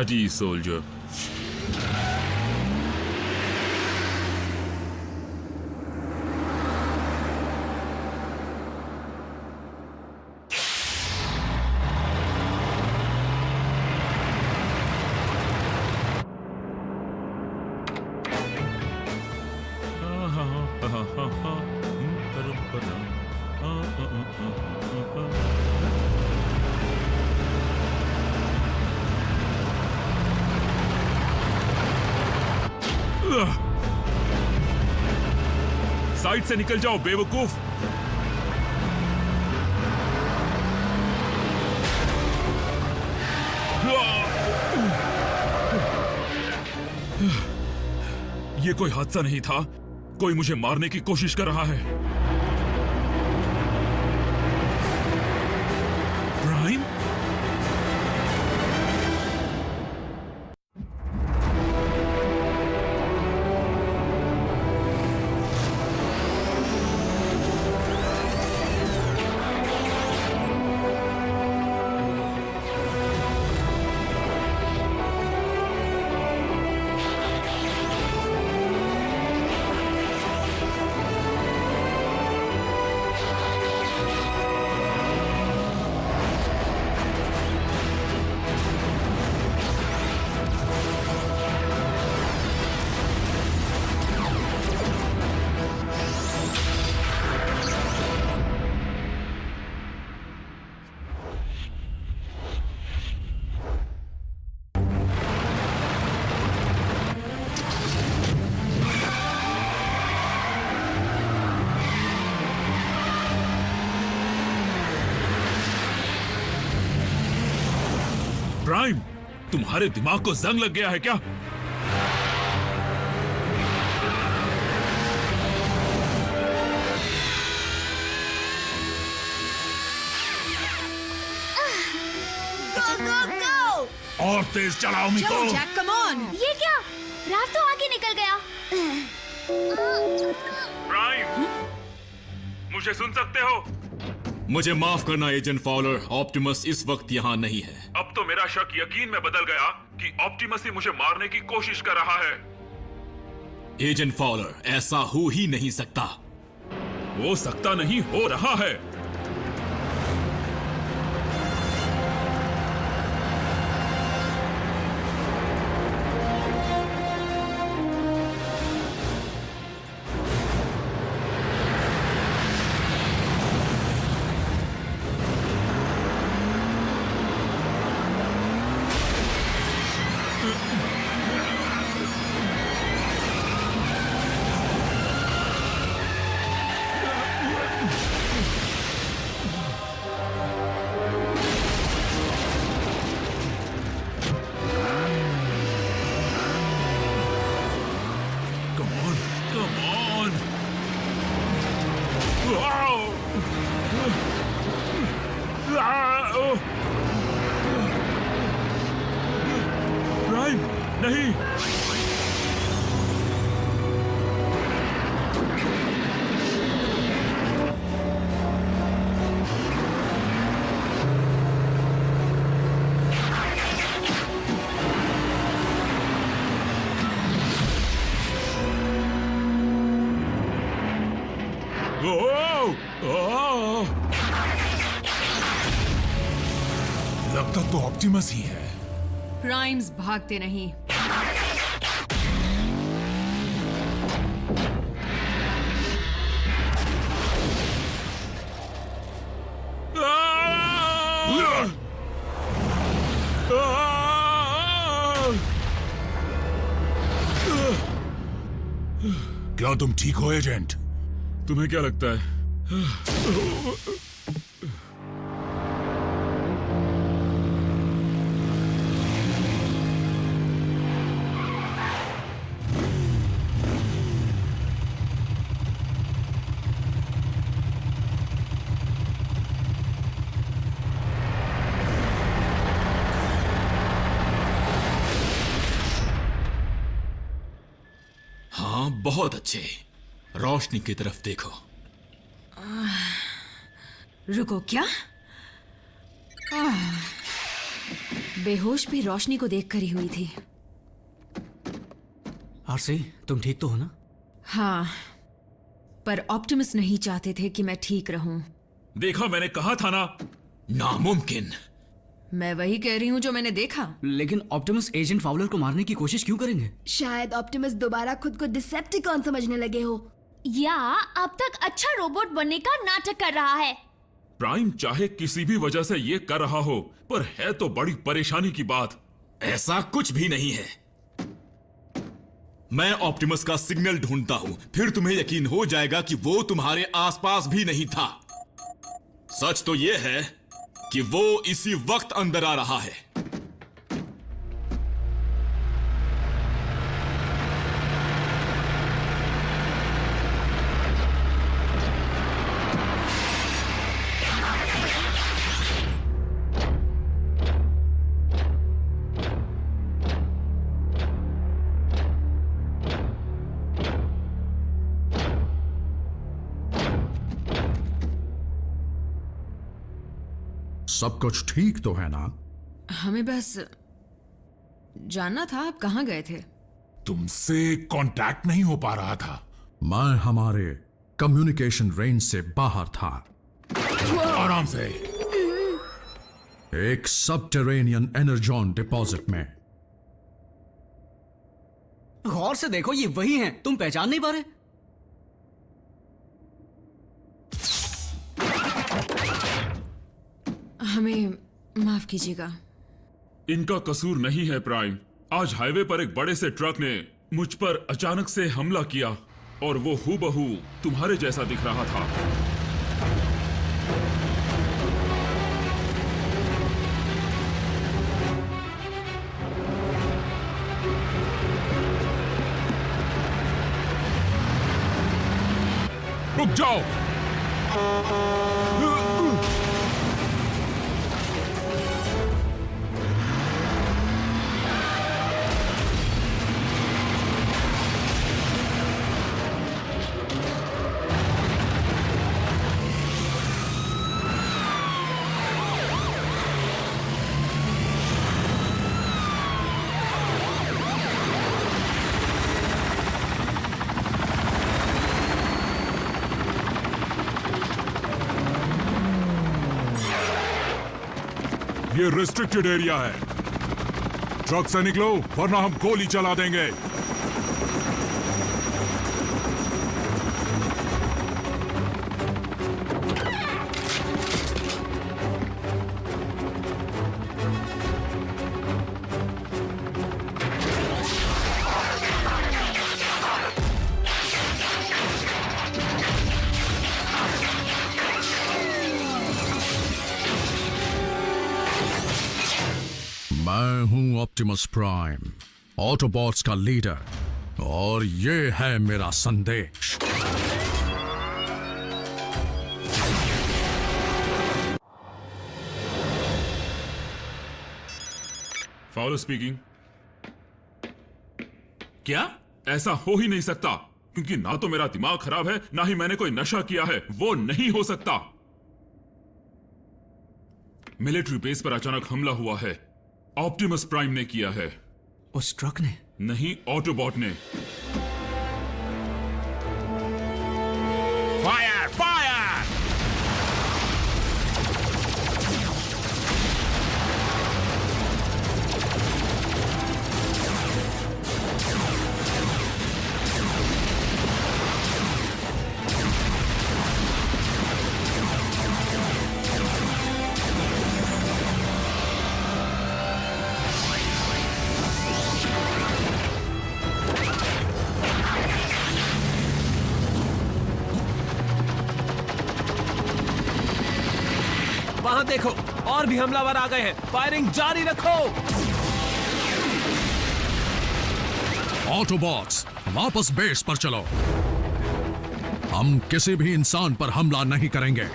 Ready, soldier. Side से निकल जाओ बेवकूफ। ये कोई हादसा नहीं था, कोई मुझे मारने की कोशिश कर रहा है। प्राइम? प्राइम, तुम्हारे दिमाग को जंग लग गया है क्या? Go, go, go! और तेज चलाओ मिको। चलो जैक, कम ऑन। ये क्या? राव तो आगे निकल गया। प्राइम, मुझे सुन सकते हो? मुझे माफ करना एजेंट फॉलर, ऑप्टिमस इस वक्त यहाँ नहीं है। अब तो मेरा शक यकीन में बदल गया कि ऑप्टिमस ही मुझे मारने की कोशिश कर रहा है। एजेंट फॉलर, ऐसा हो ही नहीं सकता। हो सकता नहीं, हो रहा है। प्राइम, नहीं। लगता तो ऑप्टिमस ही है। प्राइम्स भागते नहीं। क्या तुम ठीक हो एजेंट? तुम्हें क्या लगता है? हाँ, बहुत अच्छे। रोशनी की तरफ देखो। रुको, क्या? बेहोश भी रोशनी को देख कर ही हुई थी। आरसी, तुम ठीक तो हो ना? हाँ, पर ऑप्टिमस नहीं चाहते थे कि मैं ठीक रहूं। देखा, मैंने कहा था ना। नामुमकिन। मैं वही कह रही हूं जो मैंने देखा। लेकिन ऑप्टिमस एजेंट फाउलर को मारने की कोशिश क्यों करेंगे? शायद ऑप्टिमस दोबारा खुद को डिसेप्टिकॉन समझने लगे हो, या अब तक अच्छा रोबोट बनने का नाटक कर रहा है। प्राइम चाहे किसी भी वजह से ये कर रहा हो, पर है तो बड़ी परेशानी की बात। ऐसा कुछ भी नहीं है। मैं ऑप्टिमस का सिग्नल ढूंढता हूं, फिर तुम्हें यकीन हो जाएगा कि वो तुम्हारे आसपास भी नहीं था। सच तो यह है कि वो इसी वक्त अंदर आ रहा है। सब कुछ ठीक तो है ना? हमें बस जानना था आप कहाँ गए थे। तुमसे कांटेक्ट नहीं हो पा रहा था। मैं हमारे कम्युनिकेशन रेंज से बाहर था। आराम से। एक सबटेरेनियन एनर्जॉन डिपॉजिट में। गौर से देखो, ये वही हैं। तुम पहचान नहीं पा रहे? हमें माफ कीजिएगा। इनका कसूर नहीं है प्राइम। आज हाईवे पर एक बड़े से ट्रक ने मुझ पर अचानक से हमला किया और वो हूबहू तुम्हारे जैसा दिख रहा था। रुक जाओ। ये रिस्ट्रिक्टेड एरिया है। ट्रक से निकलो वरना हम गोली चला देंगे। मैं हूं ऑप्टिमस प्राइम, ऑटोबॉट्स का लीडर, और ये है मेरा संदेश। Fowler speaking. क्या? ऐसा हो ही नहीं सकता, क्योंकि ना तो मेरा दिमाग खराब है, ना ही मैंने कोई नशा किया है। वो नहीं हो सकता। मिलिट्री बेस पर अचानक हमला हुआ है। ऑप्टिमस प्राइम ने किया है। उस ट्रक ने? नहीं, ऑटोबॉट ने। Fire fire. वहां देखो, और भी हमलावर आ गए हैं। फायरिंग जारी रखो। ऑटोबॉट्स, वापस बेस पर चलो। हम किसी भी इंसान पर हमला नहीं करेंगे।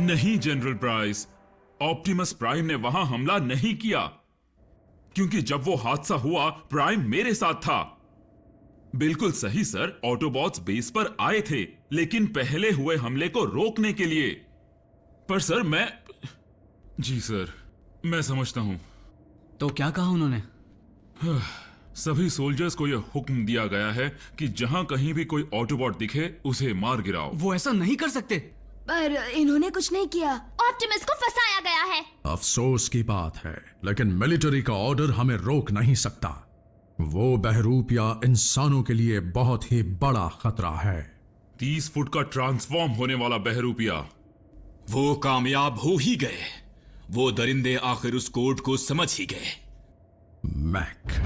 नहीं जनरल प्राइस, ऑप्टिमस प्राइम ने वहां हमला नहीं किया, क्योंकि जब वो हादसा हुआ प्राइम मेरे साथ था। बिल्कुल सही सर, ऑटोबॉट्स बेस पर आए थे, लेकिन पहले हुए हमले को रोकने के लिए। पर सर जी सर, मैं समझता हूं। तो क्या कहा उन्होंने? सभी सोल्जर्स को यह हुक्म दिया गया है कि जहां कहीं भी कोई ऑटोबॉट दिखे उसे मार गिराओ। वो ऐसा नहीं कर सकते। पर इन्होंने कुछ नहीं किया। ऑप्टिमस को फंसाया गया है। अफसोस की बात है, लेकिन मिलिट्री का ऑर्डर हमें रोक नहीं सकता। वो बहरूपिया इंसानों के लिए बहुत ही बड़ा खतरा है। 30 फुट का ट्रांसफॉर्म होने वाला बहरूपिया। वो कामयाब हो ही गए। वो दरिंदे आखिर उस कोड को समझ ही गए। मैक,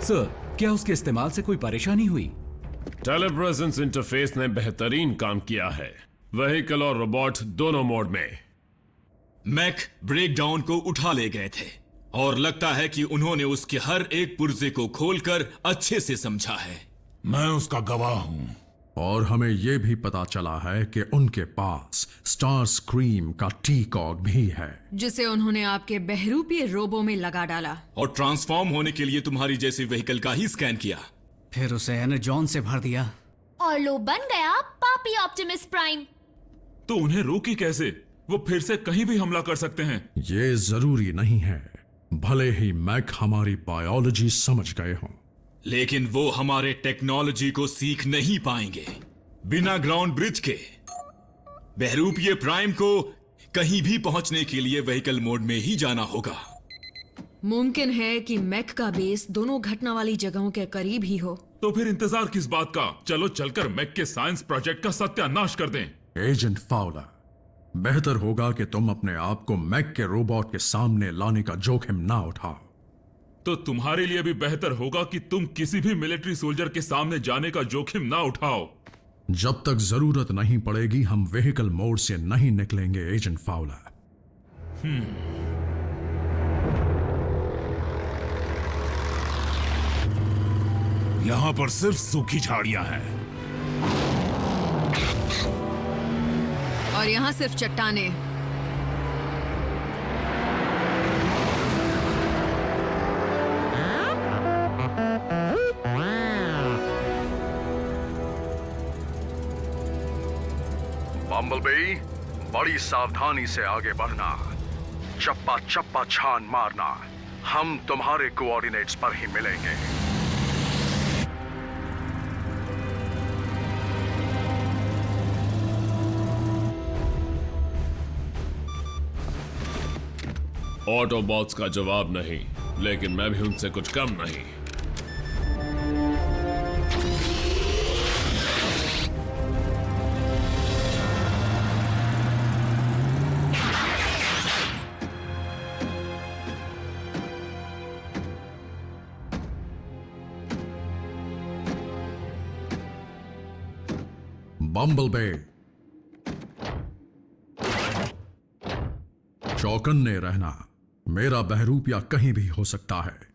सर, क्या उसके इस्तेमाल से कोई परेशानी हुई? टेलीप्रेजेंस इंटरफेस ने बेहतरीन काम किया है, व्हीकल और रोबोट दोनों मोड में। मैक ब्रेकडाउन को उठा ले गए थे और लगता है कि उन्होंने उसके हर एक पुर्जे को खोलकर अच्छे से समझा है। मैं उसका गवाह हूं। और हमें यह भी पता चला है कि उनके पास स्टार स्क्रीम का टी-कॉग भी है, जिसे उन्होंने आपके बहरूपीय रोबो में लगा डाला। और ट्रांसफॉर्म होने के लिए तुम्हारी जैसे व्हीकल का ही स्कैन किया। फिर उसे एनर्जॉन से भर दिया। और लो बन गया पापी ऑप्टिमस प्राइम। तो उन्हें रोकी कैसे? वो फिर से कहीं भी हमला कर सकते हैं। ये जरूरी नहीं है, भले ही मैक हमारी बायोलॉजी समझ गए हों। लेकिन वो हमारे टेक्नोलॉजी को सीख नहीं पाएंगे। बिना ग्राउंड ब्रिज के बहरूपीय प्राइम को कहीं भी पहुंचने के लिए व्हीकल मोड में ही जाना होगा। मुमकिन है कि मैक का बेस दोनों घटना वाली जगहों के करीब ही हो। तो फिर इंतजार किस बात का? चलो चलकर मैक के साइंस प्रोजेक्ट का सत्यानाश कर दें। एजेंट फाउलर, बेहतर होगा कि तुम अपने आप को मैक के रोबोट के सामने लाने का जोखिम ना उठाओ। तो तुम्हारे लिए भी बेहतर होगा कि तुम किसी भी मिलिट्री सोल्जर के सामने जाने का जोखिम ना उठाओ। जब तक जरूरत नहीं पड़ेगी हम व्हीकल मोड से नहीं निकलेंगे एजेंट फाउलर। यहां पर सिर्फ सूखी झाड़ियां हैं। और यहाँ सिर्फ चट्टाने। बम्बलबी, बड़ी सावधानी से आगे बढ़ना, चप्पा चप्पा छान मारना। हम तुम्हारे कोऑर्डिनेट्स पर ही मिलेंगे। ऑटोबॉट्स का जवाब नहीं, लेकिन मैं भी उनसे कुछ कम नहीं। बम्बलबे, चौकन्ने रहना, मेरा बहरूपिया कहीं भी हो सकता है।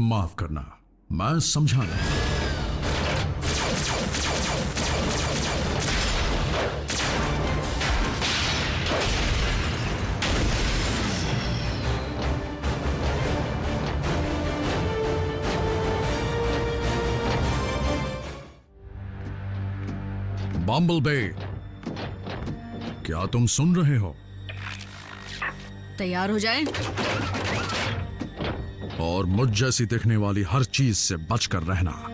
माफ करना, मैं समझा नहीं। बम्बलबे, क्या तुम सुन रहे हो? तैयार हो जाए। और मुझ जैसी दिखने वाली हर चीज से बचकर रहना।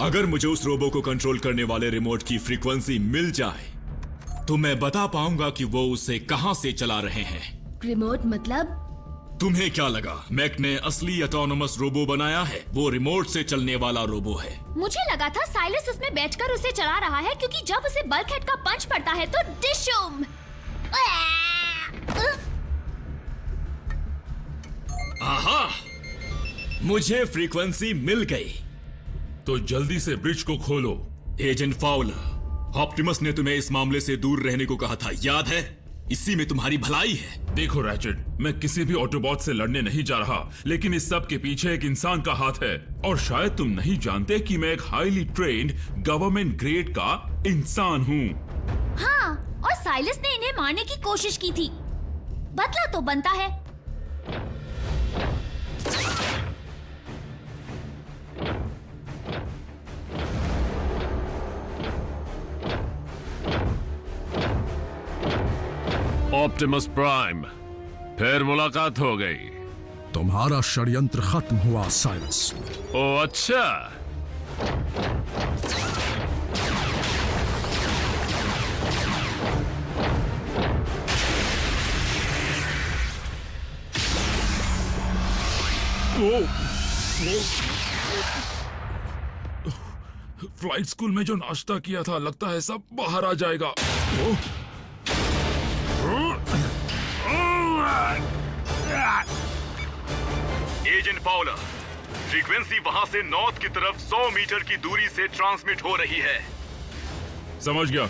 अगर मुझे उस रोबो को कंट्रोल करने वाले रिमोट की फ्रीक्वेंसी मिल जाए तो मैं बता पाऊंगा कि वो उसे कहां से चला रहे हैं। रिमोट मतलब? तुम्हें क्या लगा मैक ने असली ऑटोनोमस रोबो बनाया है? वो रिमोट से चलने वाला रोबो है। मुझे लगा था साइलस उसमें बैठकर उसे चला रहा है, क्योंकि जब उसे बल्कहेड का पंच पड़ता है तो डिशुम। आहा, मुझे फ्रीक्वेंसी मिल गई। तो जल्दी से ब्रिज को खोलो। एजेंट फाउलर, ऑप्टिमस ने तुम्हें इस मामले से दूर रहने को कहा था, याद है? इसी में तुम्हारी भलाई है। देखो रैचेट, मैं किसी भी ऑटोबॉट से लड़ने नहीं जा रहा, लेकिन इस सब के पीछे एक इंसान का हाथ है। और शायद तुम नहीं जानते कि मैं एक हाईली ट्रेन्ड गवर्नमेंट ग्रेड का इंसान हूँ। हाँ, और साइलस ने इन्हें मारने की कोशिश की थी। बदला तो बनता है। ऑप्टिमस प्राइम, फिर मुलाकात हो गई। तुम्हारा षड्यंत्र खत्म हुआ साइलस। ओ अच्छा, फ्लाइट स्कूल में जो नाश्ता किया था, लगता है सब बाहर आ जाएगा। एजेंट फाउलर, फ्रीक्वेंसी वहां से नॉर्थ की तरफ 100 मीटर की दूरी से ट्रांसमिट हो रही है। समझ गया।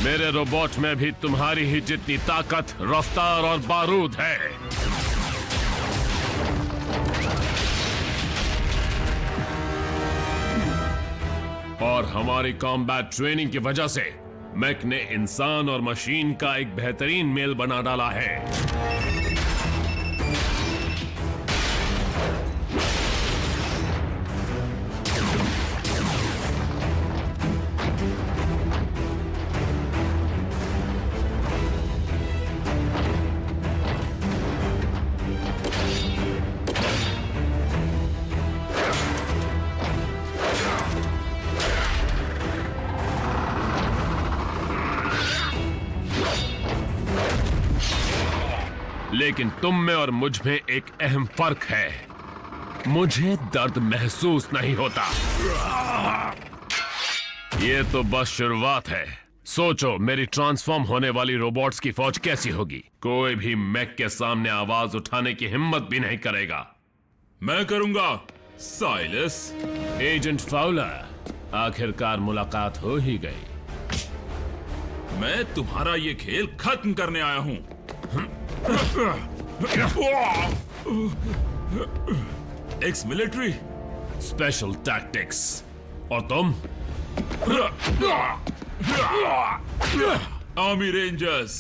मेरे रोबोट में भी तुम्हारी ही जितनी ताकत, रफ्तार और बारूद है। और हमारी कॉम्बैट ट्रेनिंग की वजह से मैक ने इंसान और मशीन का एक बेहतरीन मेल बना डाला है। लेकिन तुम में और मुझ में एक अहम फर्क है। मुझे दर्द महसूस नहीं होता। ये तो बस शुरुआत है। सोचो, मेरी ट्रांसफॉर्म होने वाली रोबोट्स की फौज कैसी होगी। कोई भी मैक के सामने आवाज उठाने की हिम्मत भी नहीं करेगा। मैं करूंगा साइलस। एजेंट फाउलर, आखिरकार मुलाकात हो ही गई। मैं तुम्हारा ये खेल खत्म करने आया हूं। Ex military special tactics. और तुम? Army rangers.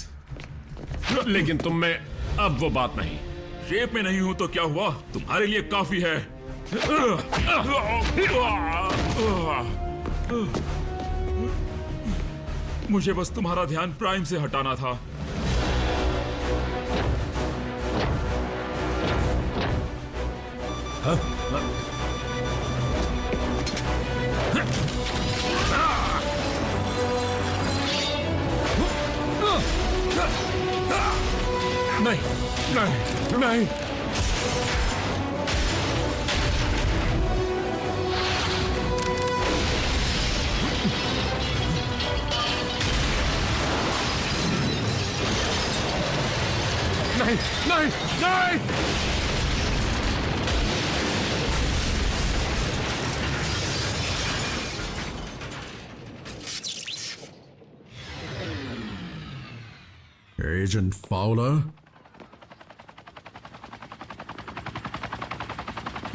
लेकिन तुम में अब वो बात नहीं। शेप में नहीं हूं तो क्या हुआ, तुम्हारे लिए काफी है। मुझे बस तुम्हारा ध्यान प्राइम से हटाना था। नहीं, नहीं, नहीं। नहीं, नहीं, नहीं। एजेंट फाउलर,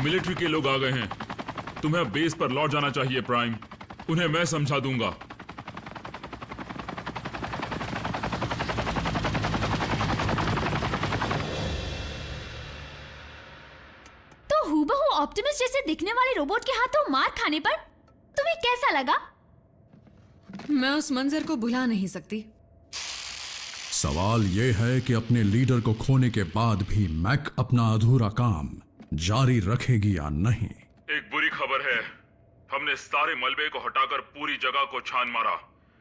मिलिट्री के लोग आ गए हैं। तुम्हें बेस पर लौट जाना चाहिए प्राइम। उन्हें मैं समझा दूंगा। ऑप्टिमस जैसे दिखने वाले रोबोट के हाथों मार खाने पर तुम्हें कैसा लगा? मैं उस मंजर को भुला नहीं सकती। सवाल यह है कि अपने लीडर को खोने के बाद भी मैक अपना अधूरा काम जारी रखेगी या नहीं। एक बुरी खबर है, हमने सारे मलबे को हटाकर पूरी जगह को छान मारा,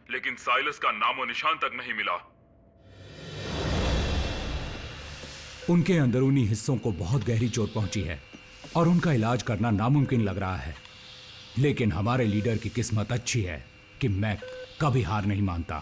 लेकिन साइलस का नामो निशान तक नहीं मिला। उनके अंदरूनी हिस्सों को बहुत गहरी चोट पहुंची है और उनका इलाज करना नामुमकिन लग रहा है। लेकिन हमारे लीडर की किस्मत अच्छी है कि मैक कभी हार नहीं मानता।